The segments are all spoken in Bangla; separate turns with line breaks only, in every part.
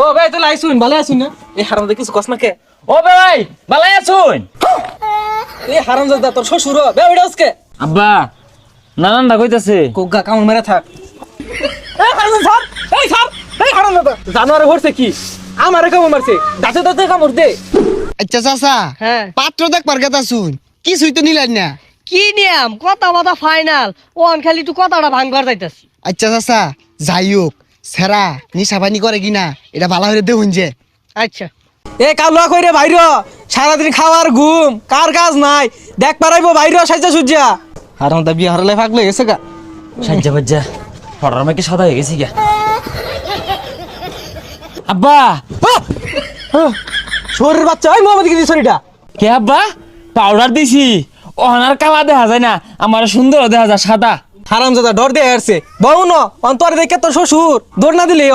ও ভাই তুই আইছুন ভালো আছুন না এই হারাম কিছু কস না কে
ও ভাই ভালো আছুন?
এই হারাম দাদা তোর শ্বশুর বে ওইটা আজকে
আব্বা নানানটা কইতাছে
কোগা কামড় মেরে থাক এই হারাম স্যার এই স্যার এই হারাম দাদা জানোয়ারে ভরছে কি আমারে কামড় মারছে দাঁতে দাঁতে কামড় দে
আচ্ছা চাচা
হ্যাঁ
পাত্র দেখ পারগাতা শুন কিছুই তো নিলেন না।
কি নিয়ম কথা বাতা ফাইনাল ওন খালি তুই কথাটা ভাঙবার যাইতাছি।
আচ্ছা চাচা যাই হোক সেরা নিশা পানি করে কিনা এটা ভালো হয়ে দেখুন যে।
আচ্ছা
এ কালুয়া কইরে বাইর সারাদিন খাওয়ার ঘুম কার কাজ নাই দেখ পারাইবো বাইর সাজা সুজা হারাম দা বিয়ে হারলে ফাগলে গেছে গা
সাজ্জা বাজ্জা পড়ার মাকে সাদা হয়ে গেছি গা। আব্বা
শরীর বাচ্চা ওই মোহাম্মদ কি শরীরটা
কে আব্বা পাউডার দিছি ওহানার কালা দেখা যায় না আমার সুন্দর দেখা যায় সাদা।
হারাম দাদা ডর দিয়ে আসছে বউ ন অন্তর দেখে তোর শ্বশুর দৌড় না দিলে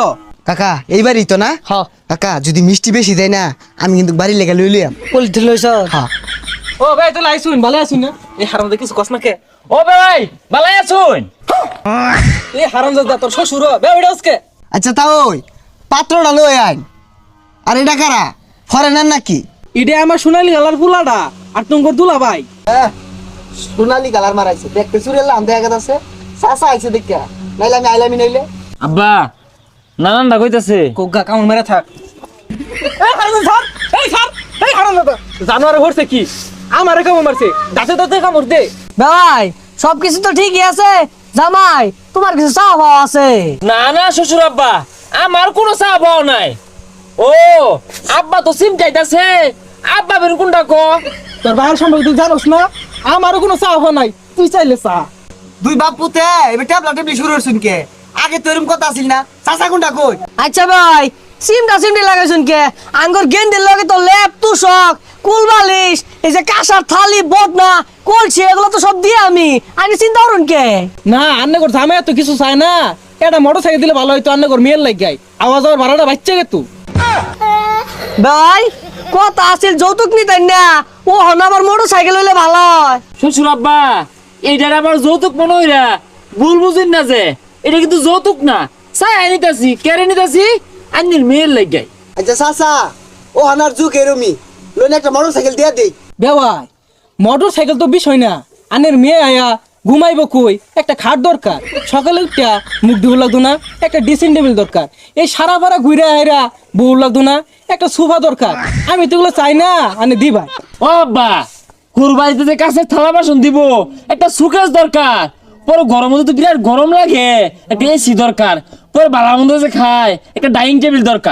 কাকা এইবারই তো না।
হ্যাঁ
কাকা যদি মিষ্টি বেশি দেয় না আমি কিন্তু বাড়ি লেগে লইলাম।
পলিথিন লইছ
হ্যাঁ
ও ভাই তুই আইছুন ভালো আছুন না এই হারাম কিছু কস না কে
ও ভাই ভালো আছুন?
এই হারাম দাদা তোর শ্বশুর বে ওইটা আজকে
আচ্ছা তা ওই পাত্রটা লই আইন। আর এটা কারা ফরেনার নাকি?
ইডে আমার সোনালি গালার ফুলাটা আর তোমার দুলা ভাই
সোনালি কালার মারাইছে দেখতে চুরেলাম দেখা গেছে চাচা আইছে দেখা নাইলে আমি আইলামি নইলে।
আব্বা নানানটা কইতাছে
কোগা কামড় মেরে থাক এই হারাম স্যার এই স্যার এই হারাম দাদা জানোয়ারে ভরছে কি আমারে কামড় মারছে দাঁতে দাঁতে কামড় দে
ভাই সবকিছু তো ঠিকই আছে জামাই তোমার কিছু চা পাওয়া আছে।
না না শ্বশুর আব্বা আমার কোনো চা পাও নাই। ও আব্বা তো সিম চাইতাছে আব্বা বের কোনটা কো
তোর ভাইয়ের সম্পর্কে তুই জানোস না আমারও কোনো চা হওয়া নাই তুই চাইলে চা
দুই বাপ পুতে এবার ট্যাবলা ট্যাবলি শুরু হইছুন কে আগে তো এরকম কথা আছিল না চাচা কোনটা কই?
আচ্ছা ভাই সিমটি লাগাইছুন কে আঙ্গুর গেন্দির লগে তো লেপ তুষক কুল বালিশ এই যে কাঁসার থালি বদনা কলছি এগুলো তো সব দিয়ে আমি চিন্তা করুন কে।
না আন্নে কর জামাই তো কিছু চায় না এটা মোটর সাইকেল দিলে ভালো হইতো আন্নে কর মেয়ের লাগ গাই আওয়াজ আর ভাড়াটা বাচ্চা গে তুই
ভাই কথা আছিল যৌতুক নিতেন না ও হন আবার মোটর সাইকেল হইলে ভালো হয়।
শ্বশুর আব্বা এইটার আবার যৌতুক মনে হইরা ভুল বুঝিন না যে এটা কিন্তু যৌতুক না চাই আনিতাছি কেড়ে নিতাছি আন্নির মেয়ের লাগাই।
আচ্ছা চাচা ও হানার যুগ এরমি লইনে একটা মোটর সাইকেল দিয়া দেই।
বেওয়াই মোটর সাইকেল তো বিষয় না আনের মেয়ে আয়া ঘুমাইব কই একটা খাট দরকার সকালে উঠা মুখ ধুব লাগতো না একটা ড্রেসিং টেবিল দরকার এই সারা পাড়া ঘুরে আয়রা বউ লাগতো না একটা সোফা দরকার আমি তো এগুলো চাই না আনে দিবা
ও আব্বা কুরবানিতে যে কাছে থালা বাসন দিব একটা সুকেস দরকার পরে গরম তো বিরাট গরম লাগে একটা এসি দরকার পরে ভালো মন্দ যে খায় একটা ডাইনিং টেবিল দরকার।